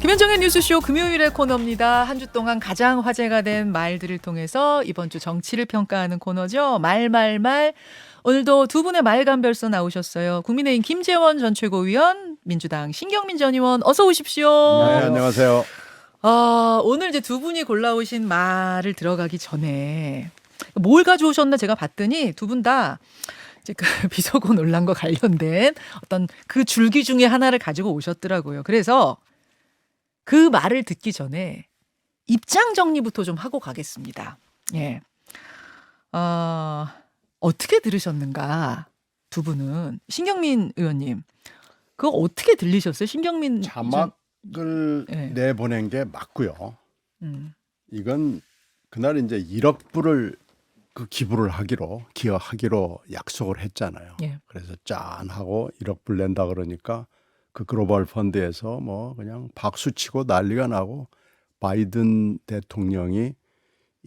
김현정의 뉴스쇼 금요일의 코너입니다. 한 주 동안 가장 화제가 된 말들을 통해서 이번 주 정치를 평가하는 코너죠. 말말말. 오늘도 두 분의 말감별서 나오셨어요. 국민의힘 김재원 전 최고위원, 민주당 신경민 전 의원 어서 오십시오. 네, 안녕하세요. 오늘 이제 두 분이 골라오신 말을 들어가기 전에 뭘 가져오셨나 제가 봤더니 두 분 다 이제 그 비서고 논란과 관련된 어떤 그 줄기 중에 하나를 가지고 오셨더라고요. 그래서 그 말을 듣기 전에 입장 정리부터 좀 하고 가겠습니다. 예. 어떻게 들으셨는가? 두 분은 신경민 의원님, 그거 어떻게 들리셨어요? 신경민 자막을 네. 내보낸 게 맞고요. 음. 이건 그날 이제 1억 불을 그 기여하기로 약속을 했잖아요. 예. 그래서 짠 하고 1억 불 낸다 그러니까 그 글로벌 펀드에서 뭐 그냥 박수 치고 난리가 나고 바이든 대통령이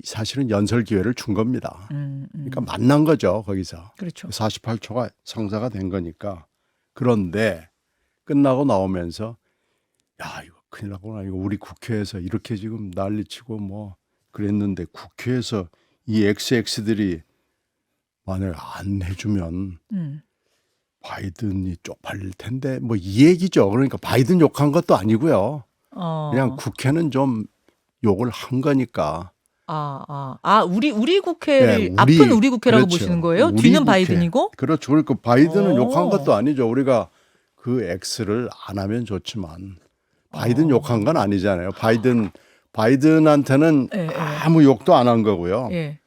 사실은 연설 기회를 준 겁니다. 그러니까 만난 거죠, 거기서. 그렇죠. 48초가 성사가 된 거니까. 그런데 끝나고 나오면서 야, 이거 큰일 나구나. 이거 우리 국회에서 이렇게 지금 난리치고 뭐 그랬는데 국회에서 이 XX들이 만약 안 해주면 바이든이 쪽팔릴 텐데 뭐 이 얘기죠. 그러니까 바이든 욕한 것도 아니고요. 그냥 국회는 좀 욕을 한 거니까. 우리 국회를 네, 앞은 우리 국회라고 그렇죠. 보시는 거예요? 우리 뒤는 국회. 바이든이고? 그렇죠. 그러니까 바이든은 욕한 것도 아니죠. 우리가 그 X를 안 하면 좋지만 바이든 욕한 건 아니잖아요. 바이든한테는 예, 예. 아무 욕도 안 한 거고요. 예.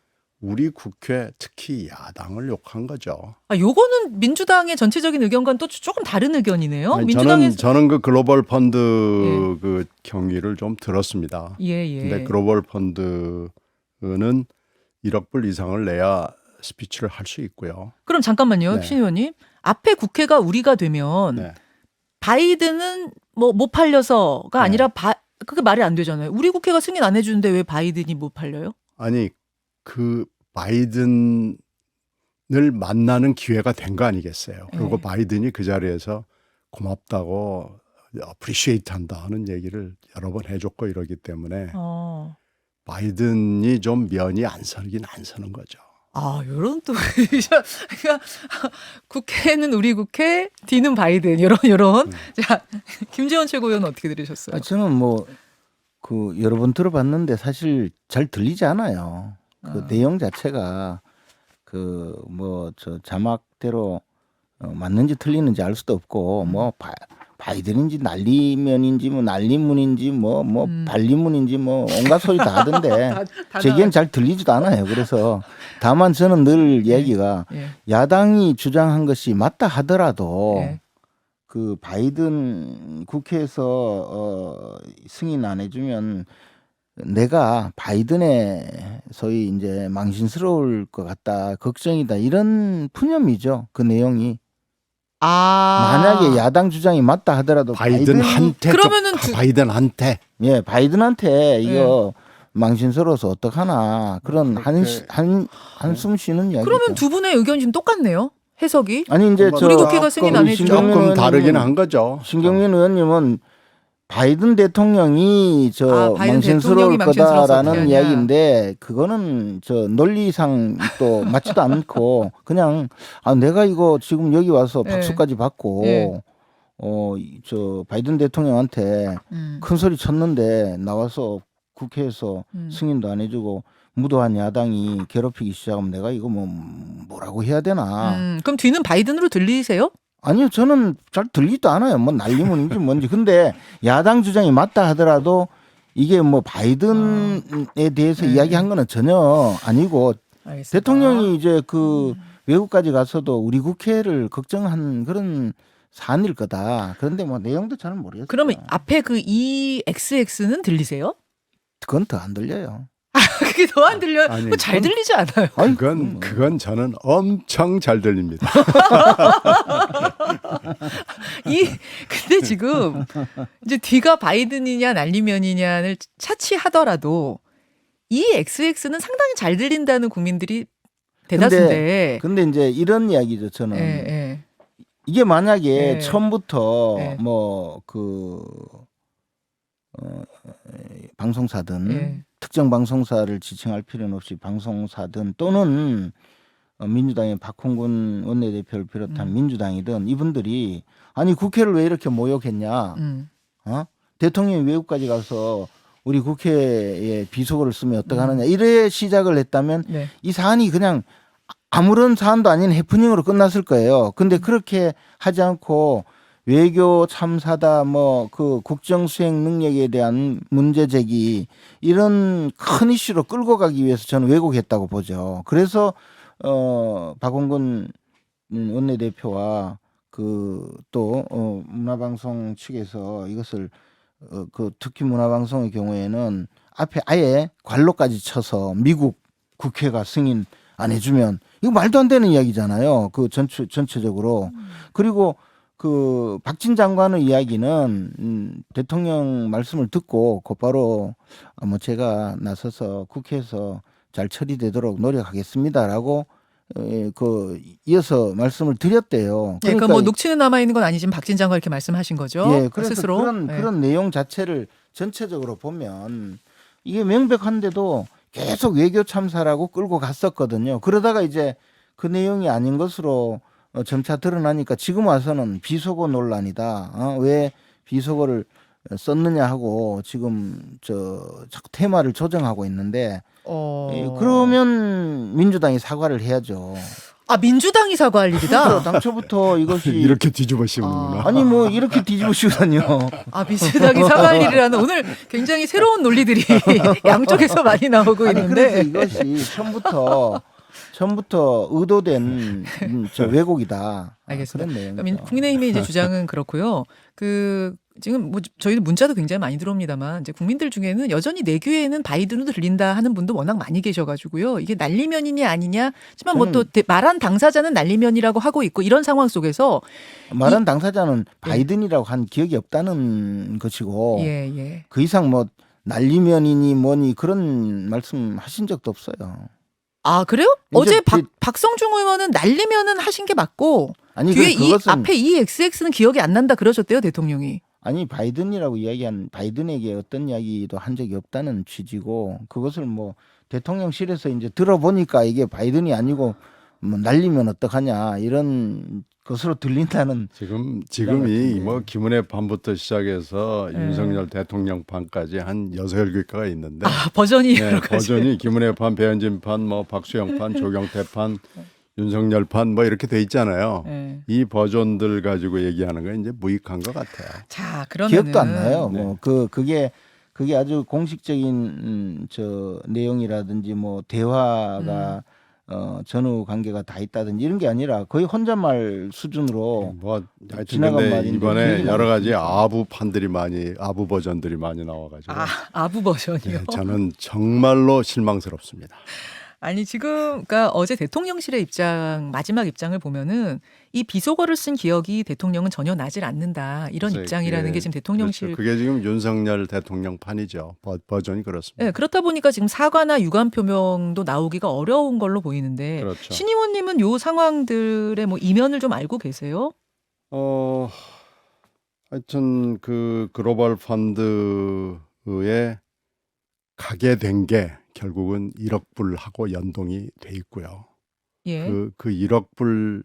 우리 국회 특히 야당을 욕한 거죠. 요거는 민주당의 전체적인 의견과는 또 조금 다른 의견이네요. 아니, 민주당에서 저는 그 글로벌 펀드 그 경위를 좀 들었습니다. 예. 근데 글로벌 펀드는 1억 불 이상을 내야 스피치를 할 수 있고요. 그럼 잠깐만요, 네. 신 의원님. 앞에 국회가 우리가 되면 네. 바이든은 뭐 못 팔려서가 네. 아니라 그게 말이 안 되잖아요. 우리 국회가 승인 안 해주는데 왜 바이든이 못 팔려요? 아니 그 바이든을 만나는 기회가 된 거 아니겠어요. 그리고 네. 바이든이 그 자리에서 고맙다고 appreciate 한다 하는 얘기를 여러 번 해줬고 이러기 때문에 바이든이 좀 면이 안 서는 거죠. 요런 또 그러니까 국회는 우리 국회, 뒤는 바이든 요런. 자, 김재원 최고위원 어떻게 들으셨어요? 저는 뭐 그 여러 번 들어봤는데 사실 잘 들리지 않아요. 그 내용 자체가 그 뭐 저 자막대로 맞는지 틀리는지 알 수도 없고 뭐 바이든인지 난리면인지 뭐 난리문인지 뭐 반리문인지 뭐 온갖 소리 다 하던데 제겐 잘 들리지도 않아요. 그래서 다만 저는 늘 얘기가 야당이 주장한 것이 맞다 하더라도 그 바이든 국회에서 승인 안 해주면 내가 바이든의 소위 이제 망신스러울 것 같다, 걱정이다 이런 푸념이죠. 그 내용이. 만약에 야당 주장이 맞다 하더라도 바이든한테 그러면은 바이든한테 바이든한테 이거 망신스러워서 어떡하나 그런 한숨 쉬는 이야기. 그러면 두 분의 의견이 지금 똑같네요. 해석이. 아니 이제 우리 국회가 승인 안 해주죠. 조금 다르긴 한 거죠. 신경민 의원님은 바이든 대통령이 바이든 망신스러울 대통령이 망신스러워서 거다라는 어떻게 하냐. 이야기인데 그거는 논리상 또 맞지도 않고 그냥 내가 이거 지금 여기 와서 박수까지 받고 바이든 대통령한테 큰 소리 쳤는데 나와서 국회에서 승인도 안 해주고 무도한 야당이 괴롭히기 시작하면 내가 이거 뭐라고 해야 되나. 그럼 뒤는 바이든으로 들리세요? 아니요, 저는 잘 들리지도 않아요. 뭐 난리문인지 뭔지. 근데 야당 주장이 맞다 하더라도 이게 뭐 바이든에 대해서 이야기한 거는 전혀 아니고 알겠습니다. 대통령이 이제 그 외국까지 가서도 우리 국회를 걱정한 그런 사안일 거다. 그런데 뭐 내용도 잘 모르겠어요. 그러면 앞에 그 EXX는 들리세요? 그건 더 안 들려요. 그게 더 안 들려요? 아니, 그거 잘 들리지 않아요? 그건 저는 엄청 잘 들립니다. 근데 지금 이제 뒤가 바이든이냐 난리면이냐를 차치하더라도 이 XX는 상당히 잘 들린다는 국민들이 대다수인데. 근데 이제 이런 이야기죠. 저는 이게 만약에 처음부터 뭐 그 방송사든 예. 특정 방송사를 지칭할 필요는 없이 방송사든 또는 민주당의 박홍근 원내대표를 비롯한 민주당이든 이분들이 아니 국회를 왜 이렇게 모욕했냐? 대통령이 외국까지 가서 우리 국회에 비속어를 쓰면 어떡하느냐 이래 시작을 했다면 네. 이 사안이 그냥 아무런 사안도 아닌 해프닝으로 끝났을 거예요. 근데 그렇게 하지 않고 외교 참사다 뭐 그 국정 수행 능력에 대한 문제 제기 이런 큰 이슈로 끌고 가기 위해서 저는 왜곡했다고 보죠. 그래서 박홍근 원내대표와 그 또 문화방송 측에서 이것을 그 특히 문화방송의 경우에는 앞에 아예 관로까지 쳐서 미국 국회가 승인 안 해주면 이거 말도 안 되는 이야기잖아요. 그 전체적으로. 그리고 그 박진 장관의 이야기는 대통령 말씀을 듣고 곧바로 뭐 제가 나서서 국회에서 잘 처리되도록 노력하겠습니다라고 그 이어서 말씀을 드렸대요. 예, 그러니까 뭐 녹취는 남아 있는 건 아니지만 박진 장관 이렇게 말씀하신 거죠. 예, 그래서 스스로. 그런 내용 자체를 전체적으로 보면 이게 명백한데도 계속 외교 참사라고 끌고 갔었거든요. 그러다가 이제 그 내용이 아닌 것으로 점차 드러나니까 지금 와서는 비속어 논란이다. 왜 비속어를 썼느냐 하고 지금 자꾸 테마를 조정하고 있는데 그러면 민주당이 사과를 해야죠. 아, 민주당이 사과할 일이다. 당초부터 이것이 이렇게 뒤집어 씌우는구나. 아니 뭐 이렇게 뒤집으시다니요. 아, 민주당이 사과할 일이라는 오늘 굉장히 새로운 논리들이 양쪽에서 많이 나오고 아니 있는데. 그래서 이것이 처음부터 의도된 왜곡이다. 알겠습니다. 그런 그러니까 내용이죠. 국민의힘의 이제 주장은 그렇고요. 그 지금 뭐 저희는 문자도 굉장히 많이 들어옵니다만 이제 국민들 중에는 여전히 내규에는 바이든으로 들린다 하는 분도 워낙 많이 계셔가지고요. 이게 난리면이냐 아니냐. 하지만 뭐 또 말한 당사자는 난리면이라고 하고 있고 이런 상황 속에서 말한 당사자는 바이든이라고 한 기억이 없다는 것이고 예. 그 이상 뭐 난리면이니 뭐니 그런 말씀 하신 적도 없어요. 아, 그래요? 이제 어제 박성중 의원은 날리면은 하신 게 맞고 아니 뒤에 그것은 앞에 이 XX는 기억이 안 난다 그러셨대요, 대통령이. 아니 바이든이라고 이야기한 바이든에게 어떤 이야기도 한 적이 없다는 취지고 그것을 뭐 대통령실에서 이제 들어보니까 이게 바이든이 아니고 뭐 날리면 어떡하냐 이런 것으로 들린다는 지금이 뭐 김은혜 판부터 시작해서 윤석열 대통령 판까지 한 6-7개가 있는데 아, 버전이 네, 여러 가지. 버전이 김은혜 판, 배현진 판, 뭐 박수영 판, 조경태 판, 윤석열 판 뭐 이렇게 돼 있잖아요. 네. 이 버전들 가지고 얘기하는 건 이제 무익한 것 같아요. 자, 그러면은 기억도 안 나요. 네. 뭐 그게 아주 공식적인 내용이라든지 뭐 대화가 전후 관계가 다 있다든지 이런 게 아니라 거의 혼잣말 수준으로 뭐 하여튼 지나간 근데 말인데 이번에 기억이 여러 가지 나요. 아부 버전들이 많이 나와가지고 아부 버전이요. 네, 저는 정말로 실망스럽습니다. 아니 지금 그러니까 어제 대통령실의 입장 마지막 입장을 보면은 이 비속어를 쓴 기억이 대통령은 전혀 나질 않는다 이런 그래서 입장이라는 게 지금 대통령실. 그렇죠. 그게 지금 윤석열 대통령 판이죠. 버전이 그렇습니다. 네, 그렇다 보니까 지금 사과나 유감 표명도 나오기가 어려운 걸로 보이는데 그렇죠. 신 의원님은 요 상황들의 뭐 이면을 좀 알고 계세요? 하여튼 그 글로벌 펀드에 가게 된 게 결국은 1억 불하고 연동이 돼 있고요. 예. 그 1억 불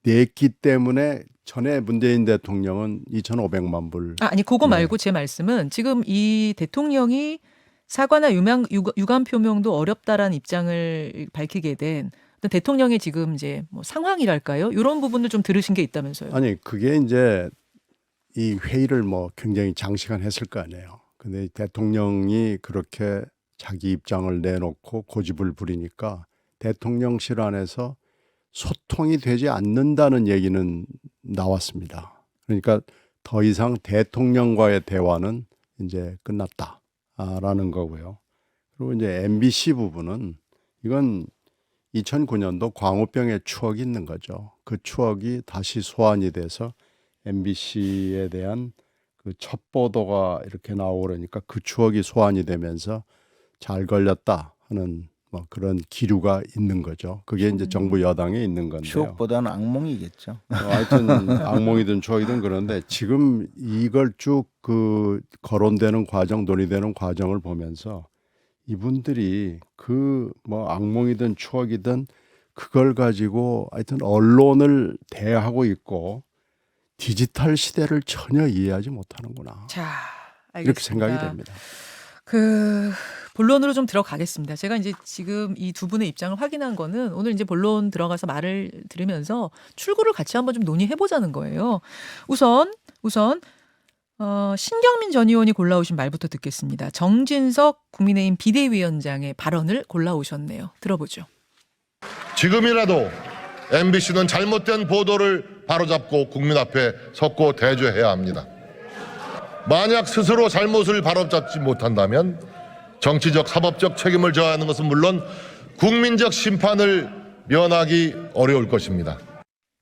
냈기 때문에 전에 문재인 대통령은 2,500만 불. 아니 그거 네. 말고 제 말씀은 지금 이 대통령이 사과나 유감 표명도 어렵다라는 입장을 밝히게 된 어떤 대통령의 지금 이제 뭐 상황이랄까요? 이런 부분을 좀 들으신 게 있다면서요? 아니 그게 이제 이 회의를 뭐 굉장히 장시간 했을 거 아니에요. 근데 대통령이 그렇게 자기 입장을 내놓고 고집을 부리니까 대통령실 안에서 소통이 되지 않는다는 얘기는 나왔습니다. 그러니까 더 이상 대통령과의 대화는 이제 끝났다라는 거고요. 그리고 이제 MBC 부분은 이건 2009년도 광우병의 추억이 있는 거죠. 그 추억이 다시 소환이 돼서 MBC에 대한 그 첫 보도가 이렇게 나오고 그러니까 그 추억이 소환이 되면서 잘 걸렸다 하는 뭐 그런 기류가 있는 거죠. 그게 이제 정부 여당에 있는 건데요. 추억보다는 악몽이겠죠. 하여튼 악몽이든 추억이든 그런데 지금 이걸 쭉 그 거론되는 과정, 논의되는 과정을 보면서 이분들이 그 뭐 악몽이든 추억이든 그걸 가지고 하여튼 언론을 대하고 있고 디지털 시대를 전혀 이해하지 못하는구나. 자, 알겠습니다. 이렇게 생각이 됩니다. 본론으로 좀 들어가겠습니다. 제가 이제 지금 이 두 분의 입장을 확인한 거는 오늘 이제 본론 들어가서 말을 들으면서 출구를 같이 한번 좀 논의해 보자는 거예요. 우선 신경민 전 의원이 골라오신 말부터 듣겠습니다. 정진석 국민의힘 비대위원장의 발언을 골라오셨네요. 들어보죠. 지금이라도 MBC는 잘못된 보도를 바로잡고 국민 앞에 섰고 대조해야 합니다. 만약 스스로 잘못을 바로잡지 못한다면 정치적, 사법적 책임을 져야 하는 것은 물론 국민적 심판을 면하기 어려울 것입니다.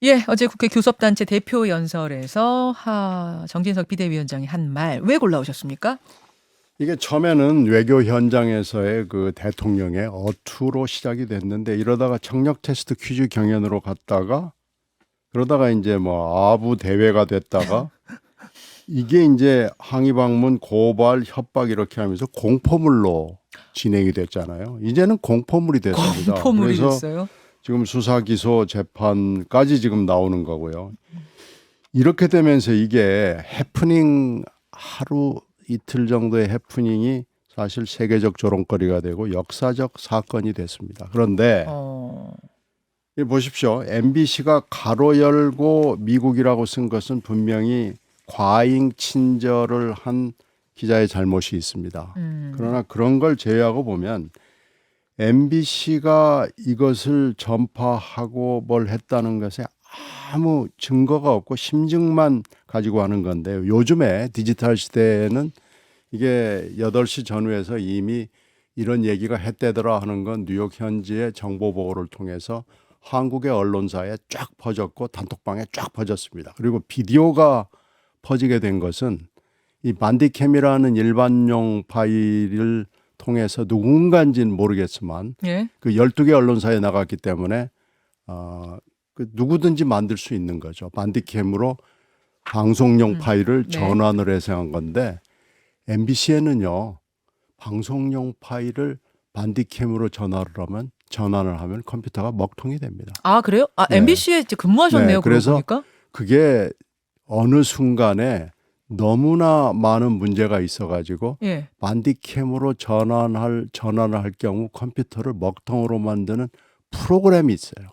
예, 어제 국회 교섭단체 대표 연설에서 정진석 비대위원장이 한 말 왜 골라오셨습니까? 이게 처음에는 외교 현장에서의 그 대통령의 어투로 시작이 됐는데 이러다가 청력 테스트 퀴즈 경연으로 갔다가 그러다가 이제 뭐 아부 대회가 됐다가 이게 이제 항의 방문, 고발, 협박 이렇게 하면서 공포물로 진행이 됐잖아요. 이제는 공포물이 됐습니다. 공포물이 그래서 됐어요. 지금 수사, 기소, 재판까지 지금 나오는 거고요. 이렇게 되면서 이게 해프닝 하루 이틀 정도의 해프닝이 사실 세계적 조롱거리가 되고 역사적 사건이 됐습니다. 그런데 이 보십시오. MBC가 가로 열고 미국이라고 쓴 것은 분명히 과잉 친절을 한 기자의 잘못이 있습니다. 그러나 그런 걸 제외하고 보면 MBC가 이것을 전파하고 뭘 했다는 것에 아무 증거가 없고 심증만 가지고 하는 건데요. 요즘에 디지털 시대에는 이게 8시 전후에서 이미 이런 얘기가 했대더라 하는 건 뉴욕 현지의 정보 보고를 통해서 한국의 언론사에 쫙 퍼졌고 단톡방에 쫙 퍼졌습니다. 그리고 비디오가 퍼지게 된 것은 이 반디캠이라는 일반용 파일을 통해서 누군가인지는 모르겠지만 예. 그 12개 언론사에 나갔기 때문에 그 누구든지 만들 수 있는 거죠. 반디캠으로 방송용 파일을 네. 전환을 해서 한 건데 MBC에는요. 방송용 파일을 반디캠으로 전환을 하면 컴퓨터가 먹통이 됩니다. 아, 그래요? 아, 네. MBC에 이제 근무하셨네요. 네, 그래서 그러고 보니까. 그게 어느 순간에 너무나 많은 문제가 있어가지고 예. 반디캠으로 전환을 할 경우 컴퓨터를 먹통으로 만드는 프로그램이 있어요.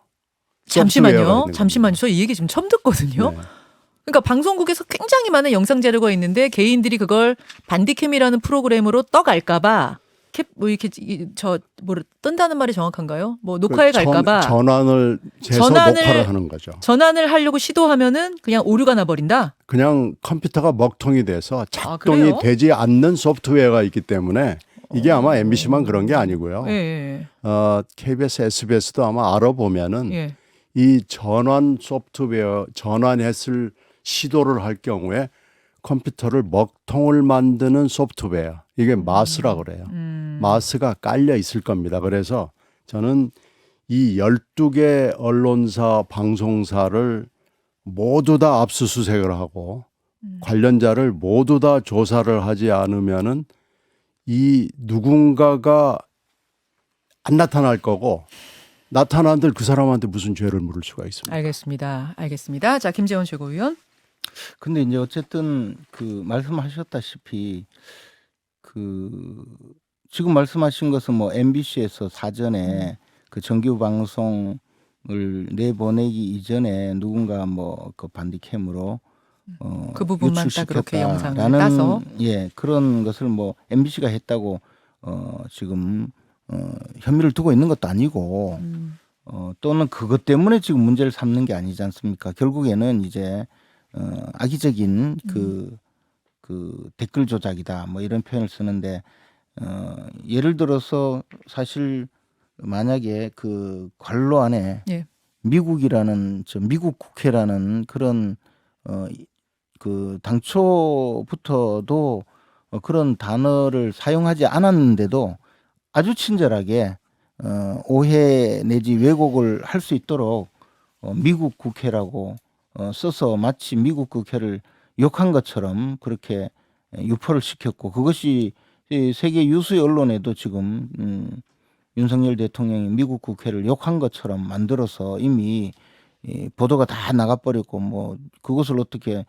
소프트웨어가 잠시만요. 있는 잠시만요. 저 이 얘기 지금 처음 듣거든요. 겁니다. 네. 그러니까 방송국에서 굉장히 많은 영상 자료가 있는데 개인들이 그걸 반디캠이라는 프로그램으로 떠갈까봐 뭐 이렇게 뜬다는 말이 정확한가요? 뭐 녹화에 갈까봐 전환을 해서 녹화를 하는 거죠. 전환을 하려고 시도하면은 그냥 오류가 나버린다. 그냥 컴퓨터가 먹통이 돼서 작동이 그래요? 되지 않는 소프트웨어가 있기 때문에 이게 아마 MBC만 그런 게 아니고요. 예. KBS, SBS도 아마 알아보면은 예. 이 전환 소프트웨어 전환했을 시도를 할 경우에 컴퓨터를 먹통을 만드는 소프트웨어 이게 마스라고 그래요. 마스가 깔려 있을 겁니다. 그래서 저는 이 12개 언론사 방송사를 모두 다 압수수색을 하고 관련자를 모두 다 조사를 하지 않으면은 이 누군가가 안 나타날 거고 나타난들 그 사람한테 무슨 죄를 물을 수가 있습니까? 알겠습니다. 자, 김재원 최고위원. 근데 이제 어쨌든 그 말씀하셨다시피 그 지금 말씀하신 것은 뭐 MBC에서 사전에 그 정규 방송을 내보내기 이전에 누군가 뭐 그 반디캠으로 그 부분만 딱 그렇게 영상을 따서 예 그런 것을 뭐 MBC가 했다고 지금 혐의를 두고 있는 것도 아니고 또는 그것 때문에 지금 문제를 삼는 게 아니지 않습니까? 결국에는 이제 악의적인 그 댓글 조작이다 뭐 이런 표현을 쓰는데 예를 들어서 사실 만약에 그 관로 안에 예. 미국이라는 미국 국회라는 그런 그 당초부터도 그런 단어를 사용하지 않았는데도 아주 친절하게 오해 내지 왜곡을 할 수 있도록 미국 국회라고 써서 마치 미국 국회를 욕한 것처럼 그렇게 유포를 시켰고 그것이 이 세계 유수의 언론에도 지금 윤석열 대통령이 미국 국회를 욕한 것처럼 만들어서 이미 이 보도가 다 나가버렸고 뭐 그것을 어떻게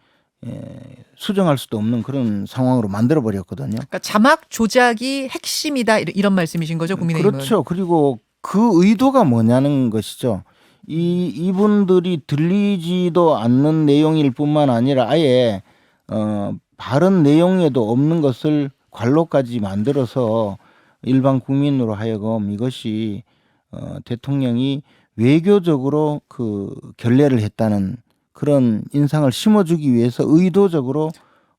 수정할 수도 없는 그런 상황으로 만들어 버렸거든요. 그러니까 자막 조작이 핵심이다 이런 말씀이신 거죠, 국민의힘은. 그렇죠. 그리고 그 의도가 뭐냐는 것이죠. 이분들이 들리지도 않는 내용일 뿐만 아니라 아예 발언 내용에도 없는 것을 관로까지 만들어서 일반 국민으로 하여금 이것이 대통령이 외교적으로 그 결례를 했다는 그런 인상을 심어주기 위해서 의도적으로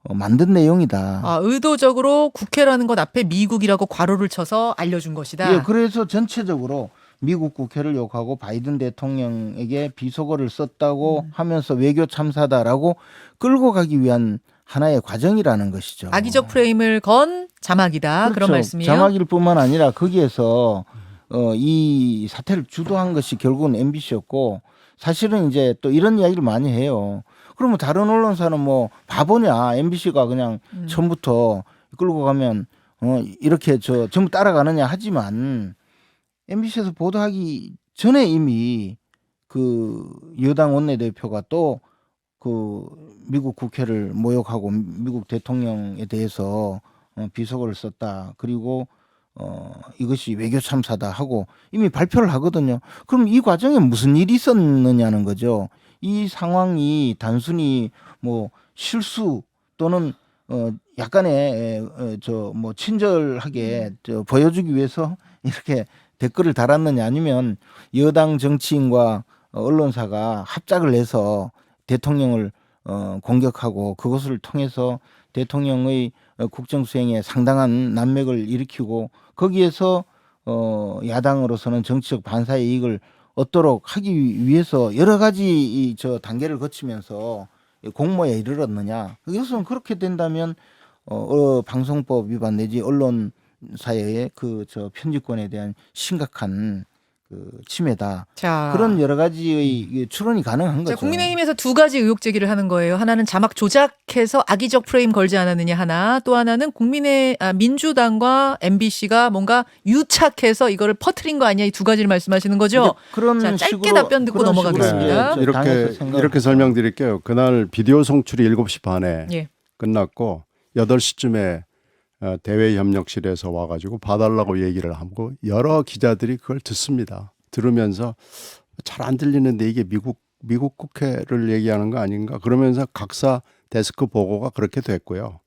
만든 내용이다. 아, 의도적으로 국회라는 것 앞에 미국이라고 괄호를 쳐서 알려준 것이다. 예, 그래서 전체적으로 미국 국회를 욕하고 바이든 대통령에게 비속어를 썼다고 하면서 외교 참사다라고 끌고 가기 위한 하나의 과정이라는 것이죠. 악의적 프레임을 건 자막이다. 그렇죠. 그런 말씀이에요. 자막일 뿐만 아니라 거기에서 이 사태를 주도한 것이 결국은 MBC였고 사실은 이제 또 이런 이야기를 많이 해요. 그러면 다른 언론사는 뭐 바보냐 MBC가 그냥 처음부터 끌고 가면 이렇게 전부 따라가느냐 하지만 MBC에서 보도하기 전에 이미 그 여당 원내대표가 또 그 미국 국회를 모욕하고 미국 대통령에 대해서 비속어를 썼다. 그리고 이것이 외교 참사다 하고 이미 발표를 하거든요. 그럼 이 과정에 무슨 일이 있었느냐는 거죠. 이 상황이 단순히 뭐 실수 또는 약간의 뭐 친절하게 보여주기 위해서 이렇게 댓글을 달았느냐 아니면 여당 정치인과 언론사가 합작을 해서 대통령을 공격하고 그것을 통해서 대통령의 국정 수행에 상당한 난맥을 일으키고 거기에서 야당으로서는 정치적 반사의 이익을 얻도록 하기 위해서 여러 가지 단계를 거치면서 공모에 이르렀느냐. 이것은 그렇게 된다면 방송법 위반 내지 언론사의 편집권에 대한 심각한 그 침해다. 자, 그런 여러 가지의 추론이 가능한 자, 거죠. 국민의힘에서 두 가지 의혹 제기를 하는 거예요. 하나는 자막 조작해서 악의적 프레임 걸지 않았느냐 하나, 또 하나는 민주당과 MBC가 뭔가 유착해서 이거를 퍼뜨린 거 아니냐, 이 두 가지를 말씀하시는 거죠. 그런 자, 짧게 식으로 답변 듣고 그런 넘어가겠습니다. 식으로 당에서 이렇게 생각을 이렇게 설명드릴게요. 그날 비디오 송출이 7시 반에 예. 끝났고 8시쯤에 대외협력실에서 와가지고 봐달라고 얘기를 하고 여러 기자들이 그걸 듣습니다. 들으면서 잘 안 들리는데 이게 미국 국회를 얘기하는 거 아닌가 그러면서 각사 데스크 보고가 그렇게 됐고요.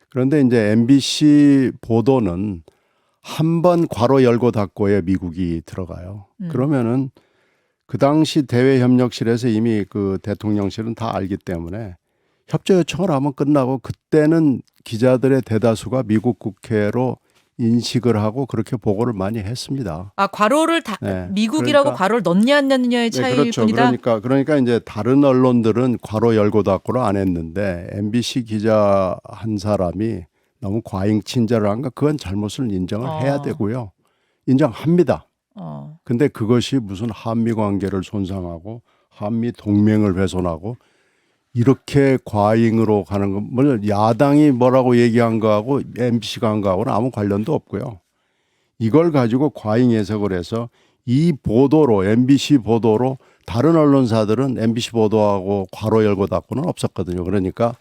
그런데 이제 MBC 보도는 한 번 괄호 열고 닫고에 미국이 들어가요. 그러면은 그 당시 대외협력실에서 이미 그 대통령실은 다 알기 때문에 협조 요청을 하면 끝나고 그때는 기자들의 대다수가 미국 국회로 인식을 하고 그렇게 보고를 많이 했습니다. 아, 괄호를 네. 미국이라고 그러니까, 괄호를 넣냐 안 넣느냐의 네, 차이일 그렇죠. 뿐이다. 그러니까 이제 다른 언론들은 괄호 열고 닫고를 안 했는데 MBC 기자 한 사람이 너무 과잉 친절을 한가 그건 잘못을 인정을 해야 되고요. 인정합니다. 근데 그것이 무슨 한미 관계를 손상하고 한미 동맹을 훼손하고 이렇게 과잉으로 가는 건 물론 야당이 뭐라고 얘기한 거하고 MBC가 한 거하고는 아무 관련도 없고요. 이걸 가지고 과잉 해석을 해서 이 보도로 MBC 보도로 다른 언론사들은 MBC 보도하고 괄호 열고 닫고는 없었거든요. 그러니까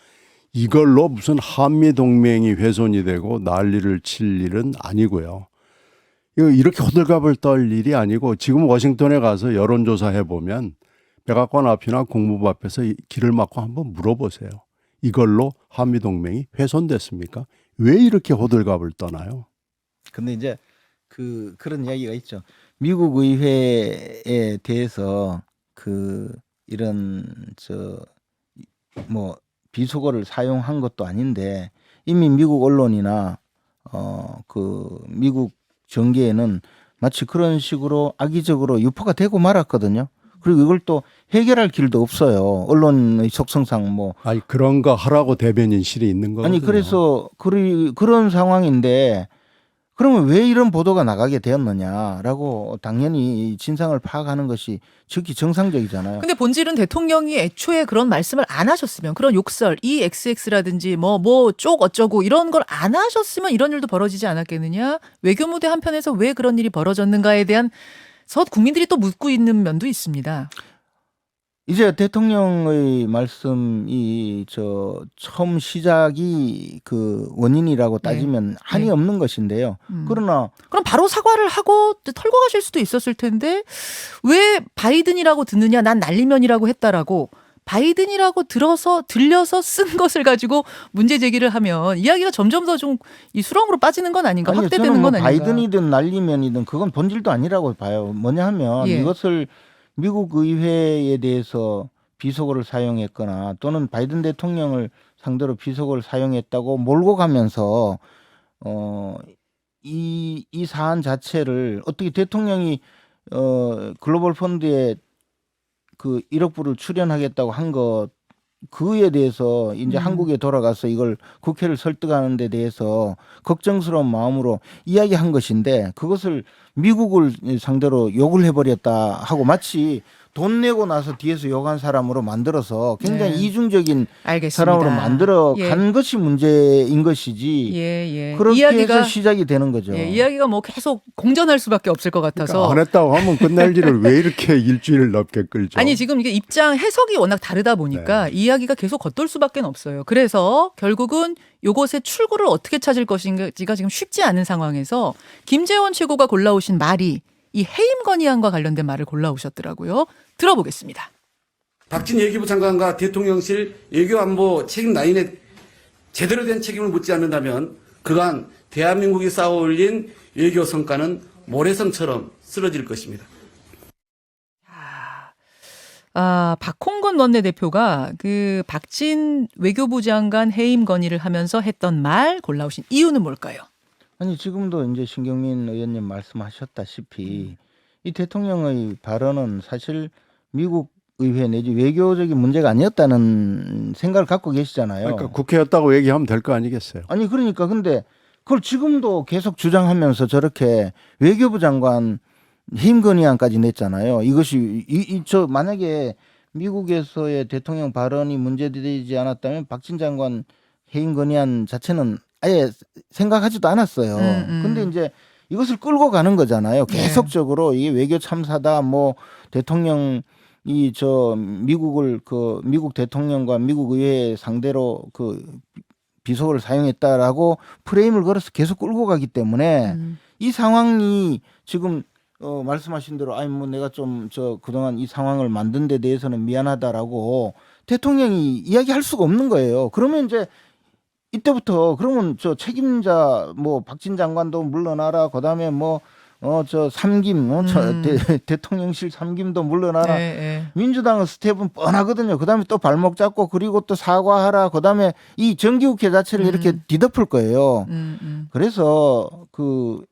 이걸로 무슨 한미 동맹이 훼손이 되고 난리를 칠 일은 아니고요. 이렇게 호들갑을 떨 일이 아니고 지금 워싱턴에 가서 여론조사 해보면 백악관 앞이나 국무부 앞에서 길을 막고 한번 물어보세요. 이걸로 한미동맹이 훼손됐습니까? 왜 이렇게 호들갑을 떠나요? 근데 이제 그런 이야기가 있죠. 미국 의회에 대해서 이런 뭐 비속어를 사용한 것도 아닌데 이미 미국 언론이나 미국 정계에는 마치 그런 식으로 악의적으로 유포가 되고 말았거든요. 그리고 이걸 또 해결할 길도 없어요. 언론의 속성상 뭐. 아니 그런 거 하라고 대변인실이 있는 거거든요. 아니 그래서 그런 상황인데 그러면 왜 이런 보도가 나가게 되었느냐라고 당연히 이 진상을 파악하는 것이 즉히 정상적이잖아요. 근데 본질은 대통령이 애초에 그런 말씀을 안 하셨으면 그런 욕설, EXX라든지 뭐 쪽 어쩌고 이런 걸 안 하셨으면 이런 일도 벌어지지 않았겠느냐? 외교무대 한편에서 왜 그런 일이 벌어졌는가에 대한 국민들이 또 묻고 있는 면도 있습니다. 이제 대통령의 말씀이 처음 시작이 그 원인이라고 따지면 한이 네. 없는 것인데요. 그러나 그럼 바로 사과를 하고 털고 가실 수도 있었을 텐데 왜 바이든이라고 듣느냐? 난 날리면이라고 했다라고 바이든이라고 들려서 쓴 것을 가지고 문제 제기를 하면 이야기가 점점 더 좀 이 수렁으로 빠지는 건 아닌가? 아니요, 확대되는 저는 뭐 건 아닌가? 바이든이든 날리면이든 그건 본질도 아니라고 봐요. 뭐냐 하면 예. 이것을 미국 의회에 대해서 비속어를 사용했거나 또는 바이든 대통령을 상대로 비속어를 사용했다고 몰고 가면서 이 사안 자체를 어떻게 대통령이 글로벌 펀드에 그 1억 불을 출연하겠다고 한 것 그에 대해서 이제 한국에 돌아가서 이걸 국회를 설득하는 데 대해서 걱정스러운 마음으로 이야기한 것인데 그것을 미국을 상대로 욕을 해버렸다 하고 마치 돈 내고 나서 뒤에서 욕한 사람으로 만들어서 굉장히 네. 이중적인 알겠습니다. 사람으로 만들어 예. 간 것이 문제인 것이지 예. 그렇게 이야기가 해서 시작이 되는 거죠. 예, 이야기가 뭐 계속 공전할 수밖에 없을 것 같아서. 그러니까 안 했다고 하면 끝날 일을 왜 이렇게 일주일 넘게 끌죠? 아니 지금 이게 입장 해석이 워낙 다르다 보니까 이야기가 계속 겉돌 수밖에 없어요. 그래서 결국은 요것의 출구를 어떻게 찾을 것인지가 지금 쉽지 않은 상황에서 김재원 최고가 골라오신 말이 이 해임 건의안과 관련된 말을 골라오셨더라고요. 들어보겠습니다. 박진 외교부 장관과 대통령실 외교안보 책임 라인에 제대로 된 책임을 묻지 않는다면 그간 대한민국이 쌓아올린 외교 성과는 모래성처럼 쓰러질 것입니다. 박홍건 원내대표가 그 박진 외교부 장관 해임 건의를 하면서 했던 말 골라오신 이유는 뭘까요? 아니 지금도 이제 신경민 의원님 말씀하셨다시피 이 대통령의 발언은 사실 미국 의회 내지 외교적인 문제가 아니었다는 생각을 갖고 계시잖아요. 그러니까 국회였다고 얘기하면 될 거 아니겠어요? 아니 그러니까 근데 그걸 지금도 계속 주장하면서 저렇게 외교부 장관 해임 건의안까지 냈잖아요. 이것이 저 만약에 미국에서의 대통령 발언이 문제되지 않았다면 박진 장관 해임 건의안 자체는 아예 생각하지도 않았어요. 근데 이제 이것을 끌고 가는 거잖아요. 계속적으로 이게 외교 참사다. 뭐 대통령 미국을 미국 대통령과 미국 의회 상대로 비속어를 사용했다라고 프레임을 걸어서 계속 끌고 가기 때문에 이 상황이 지금 말씀하신 대로 아니 뭐 내가 좀 그동안 이 상황을 만든 데 대해서는 미안하다라고 대통령이 이야기할 수가 없는 거예요. 그러면 이제 이때부터 그러면 책임자 뭐 박진 장관도 물러나라. 그다음에 뭐 삼김 대통령실 삼김도 물러나라. 네. 민주당은 스텝은 뻔하거든요. 그다음에 또 발목 잡고 그리고 또 사과하라. 그다음에 이 정기국회 자체를 이렇게 뒤덮을 거예요. 그래서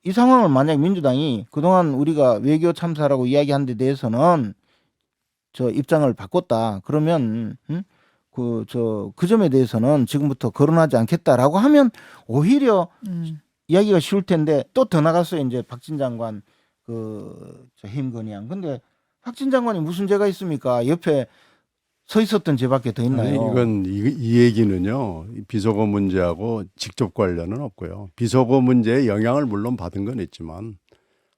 이 상황을 만약 민주당이 그동안 우리가 외교 참사라고 이야기한 데 대해서는 입장을 바꿨다. 그러면 그 점에 대해서는 지금부터 거론하지 않겠다라고 하면 오히려 이야기가 쉬울 텐데 또 더 나가서 이제 박진 장관 해임 건의안. 근데 박진 장관이 무슨 죄가 있습니까? 옆에 서 있었던 죄밖에 더 있나요? 아니, 이건 이 얘기는요. 비속어 문제하고 직접 관련은 없고요. 비속어 문제에 영향을 물론 받은 건 있지만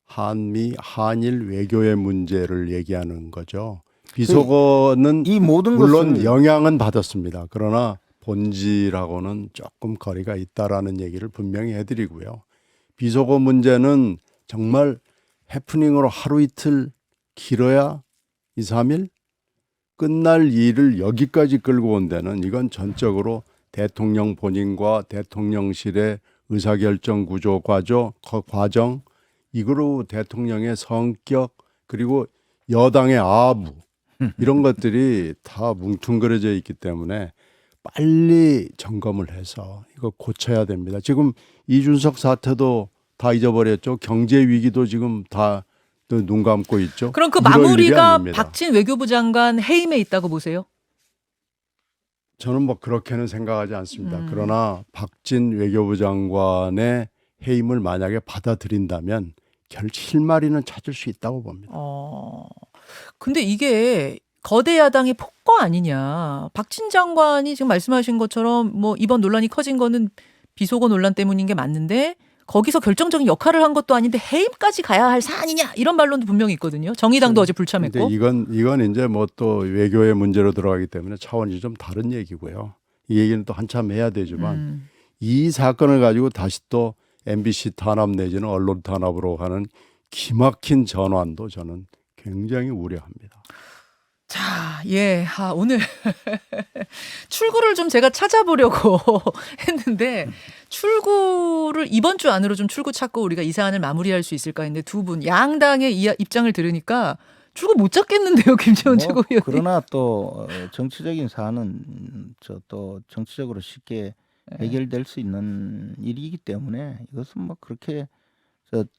한일 외교의 문제를 얘기하는 거죠. 비속어는 이 모든 물론 것을 영향은 받았습니다. 그러나 본질하고는 조금 거리가 있다라는 얘기를 분명히 해드리고요. 비속어 문제는 정말 해프닝으로 하루 이틀 길어야 2, 3일 끝날 일을 여기까지 끌고 온 데는 이건 전적으로 대통령 본인과 대통령실의 의사결정 구조 과정 이거로 대통령의 성격 그리고 여당의 아부 이런 것들이 다 뭉뚱그려져 있기 때문에 빨리 점검을 해서 이거 고쳐야 됩니다. 지금 이준석 사태도 다 잊어버렸죠. 경제 위기도 지금 다 눈 감고 있죠. 그럼 그 이럴 일이 마무리가 아닙니다. 박진 외교부 장관 해임에 있다고 보세요? 저는 뭐 그렇게는 생각하지 않습니다. 그러나 박진 외교부 장관의 해임을 만약에 받아들인다면 실마리는 찾을 수 있다고 봅니다. 근데 이게 거대 야당의 폭거 아니냐. 박진 장관이 지금 말씀하신 것처럼 뭐 이번 논란이 커진 거는 비속어 논란 때문인 게 맞는데 거기서 결정적인 역할을 한 것도 아닌데 해임까지 가야 할 사안이냐 이런 반론도 분명히 있거든요. 정의당도 어제 불참했고. 근데 이건 이제 뭐 또 외교의 문제로 들어가기 때문에 차원이 좀 다른 얘기고요. 이 얘기는 또 한참 해야 되지만 이 사건을 가지고 다시 또 MBC 탄압 내지는 언론 탄압으로 가는 기막힌 전환도 저는 굉장히 우려합니다. 자, 예. 오늘 출구를 좀 제가 찾아보려고 했는데 출구를 이번 주 안으로 좀 출구 찾고 우리가 이 사안을 마무리할 수 있을까 했는데 두 분 양당의 입장을 들으니까 출구 못 찾겠는데요, 김재원 최고위원님. 그러나 또 정치적인 사안은 또 정치적으로 쉽게 해결될 수 있는 일이기 때문에 이것은 뭐 그렇게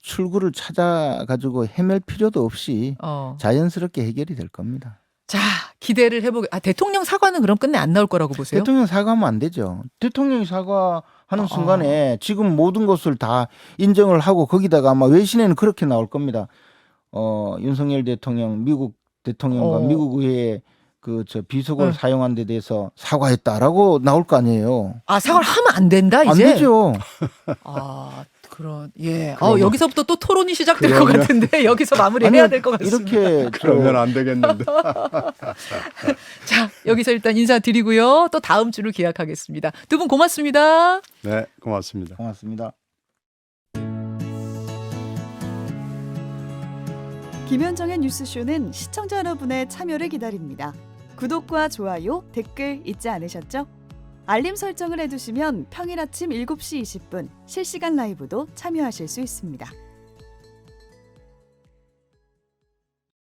출구를 찾아 가지고 헤맬 필요도 없이 자연스럽게 해결이 될 겁니다. 자, 기대를 해보게. 대통령 사과는 그럼 끝내 안 나올 거라고 보세요? 대통령 사과하면 안 되죠. 대통령이 사과하는 순간에 지금 모든 것을 다 인정을 하고 거기다가 아마 외신에는 그렇게 나올 겁니다. 윤석열 대통령 미국 대통령과 미국 의회에 비속어를 사용한 데 대해서 사과했다라고 나올 거 아니에요. 사과를 하면 안 된다 이제? 안 되죠. 여기서부터 또 토론이 시작될 것 같은데 여기서 마무리해야 될 것 같습니다. 이렇게 그러면 안 되겠는데. 자, 여기서 일단 인사드리고요. 또 다음 주를 기약하겠습니다. 두 분 고맙습니다. 네, 고맙습니다. 고맙습니다. 김현정의 뉴스쇼는 시청자 여러분의 참여를 기다립니다. 구독과 좋아요, 댓글 잊지 않으셨죠? 알림 설정을 해두시면 평일 아침 7시 20분 실시간 라이브도 참여하실 수 있습니다.